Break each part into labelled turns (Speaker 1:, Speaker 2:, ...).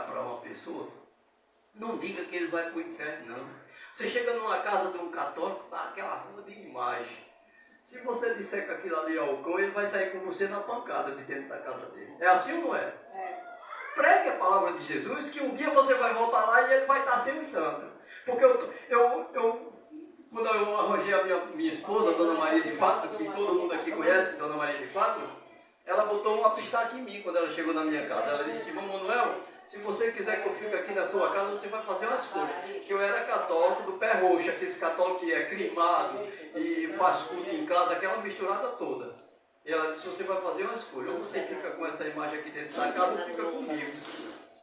Speaker 1: para uma pessoa, não diga que ele vai para o inferno, não. Você chega numa casa de um católico, tá aquela rua de imagem. Se você disser que aquilo ali é o cão, ele vai sair com você na pancada de dentro da casa dele. É assim ou não é?
Speaker 2: É.
Speaker 1: Pregue a palavra de Jesus, que um dia você vai voltar lá e ele vai estar sendo santo. Porque quando eu arranjei a minha esposa, a Dona Maria de Fátima, que todo mundo aqui conhece, Dona Maria de Fátima, ela botou uma pistaque em mim quando ela chegou na minha casa. Ela disse: irmão Manuel, se você quiser que eu fique aqui na sua casa, você vai fazer uma escolha. Que eu era católico do pé roxo, aqueles católicos que é crimado e faz culto em casa, aquela misturada toda. E ela disse: você vai fazer uma escolha, ou você fica com essa imagem aqui dentro da casa ou fica comigo.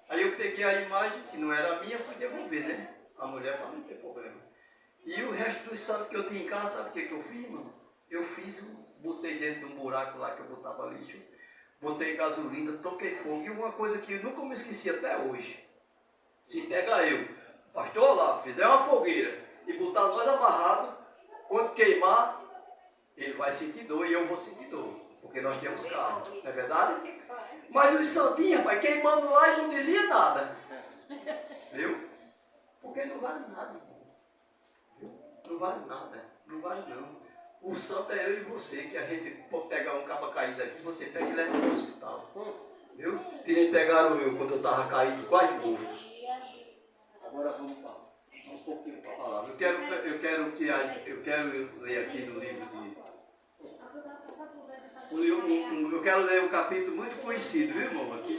Speaker 1: Aí eu peguei a imagem, que não era minha, fui devolver, né? A mulher, para não ter problema. E o resto dos santos que eu tinha em casa, sabe o que eu fiz, irmão? Eu botei dentro de um buraco lá que eu botava lixo, botei gasolina, toquei fogo. E uma coisa que eu nunca me esqueci até hoje: se pega eu, pastor lá, fizer uma fogueira e botar nós amarrados, quando queimar, ele vai sentir dor e eu vou sentir dor, porque nós temos carro, não é verdade? Mas os santinhos, rapaz, queimando lá e não dizia nada. Viu? Porque não vale nada, irmão. Viu? Não vale nada, não vale não. O santo é eu e você, que a gente pode pegar um cabo caído aqui, você pega e leva para o hospital. Viu? Que nem pegaram eu quando eu estava caído, quase morto. Agora vamos para um pouquinho para a palavra. Eu quero ler aqui no livro de... Eu quero ler um capítulo muito conhecido, viu, irmão? Aqui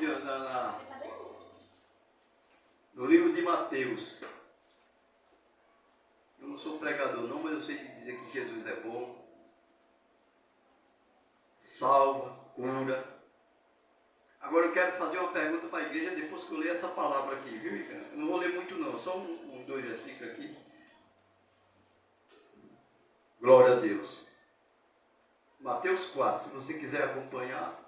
Speaker 1: no livro de Mateus. Eu não sou pregador não, mas eu sei dizer que Jesus é bom, salva, cura. Agora eu quero fazer uma pergunta para a igreja depois que eu ler essa palavra aqui, viu, Icana? Eu não vou ler muito não, só uns 2 versículos aqui. Glória a Deus. Mateus 4, se você quiser acompanhar.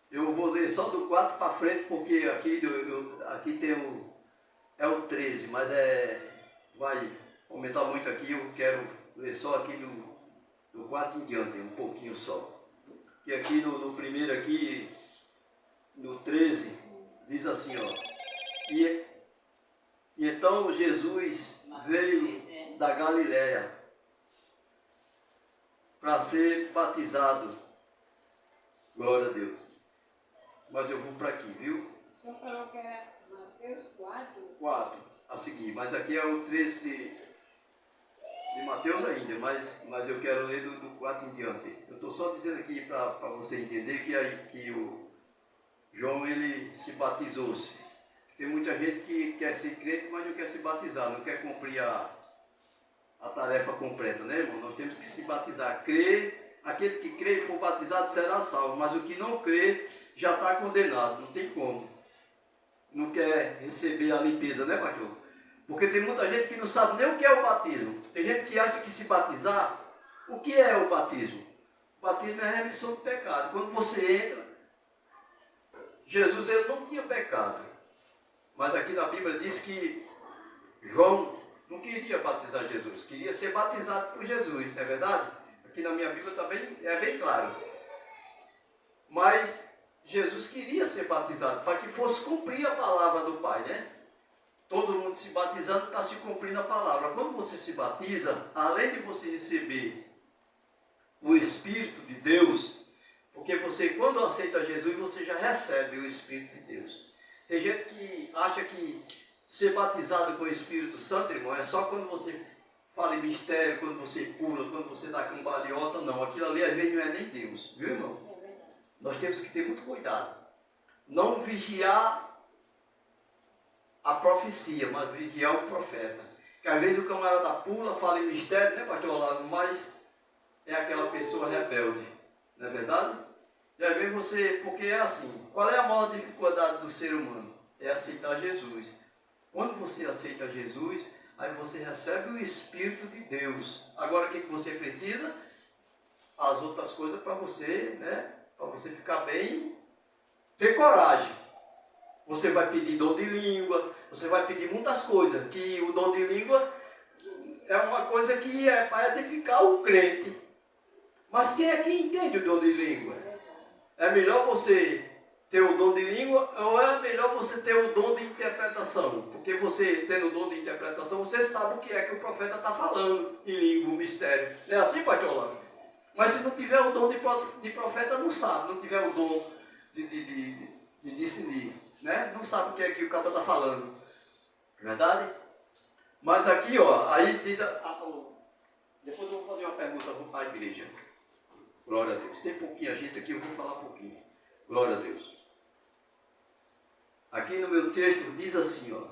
Speaker 1: Eu vou ler só do 4 para frente, porque aqui tem o 13, mas vai aumentar muito aqui. Eu quero ler só aqui do 4 em diante, um pouquinho só. E aqui no primeiro aqui, no 13, diz assim, ó. E então Jesus veio da Galiléia para ser batizado. Glória a Deus. Mas eu vou para aqui, viu?
Speaker 2: O senhor falou que era Mateus 4?
Speaker 1: 4, a seguir. Mas aqui é o 13 de Mateus ainda, mas eu quero ler do 4 em diante. Eu estou só dizendo aqui para você entender que o João, ele se batizou-se. Tem muita gente que quer ser crente, mas não quer se batizar, não quer cumprir a tarefa completa, né, irmão? Nós temos que se batizar. Crer, aquele que crê e for batizado será salvo, mas o que não crê já está condenado, não tem como. Não quer receber a limpeza, né, pastor? Porque tem muita gente que não sabe nem o que é o batismo. Tem gente que acha que se batizar, o que é o batismo? O batismo é a remissão do pecado. Quando você entra, Jesus, ele não tinha pecado. Mas aqui na Bíblia diz que João não queria batizar Jesus, queria ser batizado por Jesus, não é verdade? Aqui na minha Bíblia também é bem claro. Mas Jesus queria ser batizado para que fosse cumprir a palavra do Pai, né? Todo mundo se batizando está se cumprindo a palavra. Quando você se batiza, além de você receber o Espírito de Deus, porque você, quando aceita Jesus, você já recebe o Espírito de Deus. Tem gente que acha que ser batizado com o Espírito Santo, irmão, é só quando você fala em mistério, quando você cura, quando você dá cambalhota. Não, aquilo ali às vezes não é nem Deus, viu, irmão? Nós temos que ter muito cuidado. Não vigiar a profecia, mas vigiar o profeta. Que às vezes o camarada pula, fala em mistério, né, pastor Olavo? Mas é aquela pessoa rebelde, não é verdade? E às vezes você, porque é assim, qual é a maior dificuldade do ser humano? É aceitar Jesus. Quando você aceita Jesus, aí você recebe o Espírito de Deus. Agora o que você precisa? As outras coisas para você, né? Para você ficar bem, ter coragem. Você vai pedir dom de língua, você vai pedir muitas coisas, que o dom de língua é uma coisa que é para edificar o crente. Mas quem é que entende o dom de língua? É melhor você ter o dom de língua ou é melhor você ter o dom de interpretação? Porque você, tendo o dom de interpretação, você sabe o que é que o profeta está falando em língua, o mistério. Não é assim, pastor Olavo? Mas se não tiver o dom de profeta, não sabe. Não tiver o dom de discernir, né? Não sabe o que é que o cara está falando. Verdade? Mas aqui, ó, aí diz... depois eu vou fazer uma pergunta para a igreja. Glória a Deus. Tem pouquinha gente aqui, eu vou falar pouquinho. Glória a Deus. Aqui no meu texto diz assim, ó.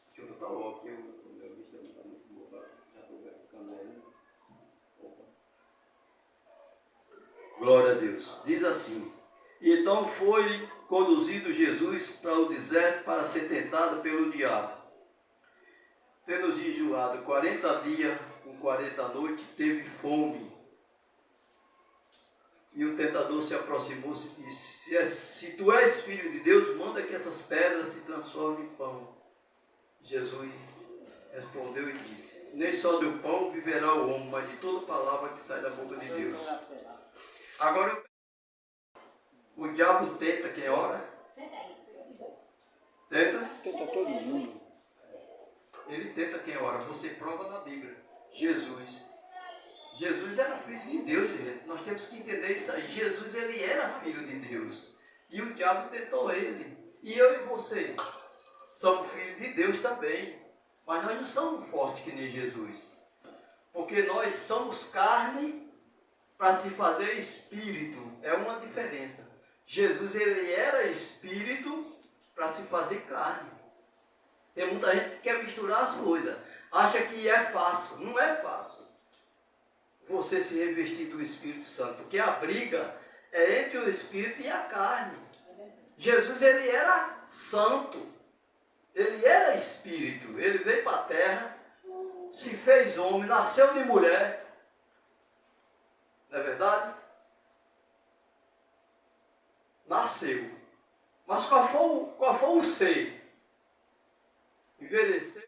Speaker 1: Deixa eu botar logo aqui. O meu visto não está muito bom. Já estou ficando aí. Opa. Glória a Deus. Diz assim. E então foi conduzido Jesus para o deserto para ser tentado pelo diabo. Tendo jejuado 40 dias com 40 noites, teve fome. E o tentador se aproximou-se e disse, se tu és filho de Deus, manda que essas pedras se transformem em pão. Jesus respondeu e disse, nem só do pão viverá o homem, mas de toda palavra que sai da boca de Deus. Agora, o diabo tenta quem ora? Tenta?
Speaker 3: Tenta todo mundo.
Speaker 1: Ele tenta quem ora. Você prova na Bíblia. Jesus era filho de Deus, gente. Nós temos que entender isso aí. Jesus, ele era filho de Deus. E o diabo tentou ele. E eu e você somos filhos de Deus também. Mas nós não somos fortes que nem Jesus. Porque nós somos carne para se fazer espírito. É uma diferença. Jesus, ele era espírito para se fazer carne. Tem muita gente que quer misturar as coisas. Acha que é fácil. Não é fácil você se revestir do Espírito Santo. Porque a briga é entre o Espírito e a carne. Jesus, ele era santo. Ele era Espírito. Ele veio para a terra, se fez homem, nasceu de mulher. Não é verdade? Nasceu. Mas qual foi o ser? Envelheceu.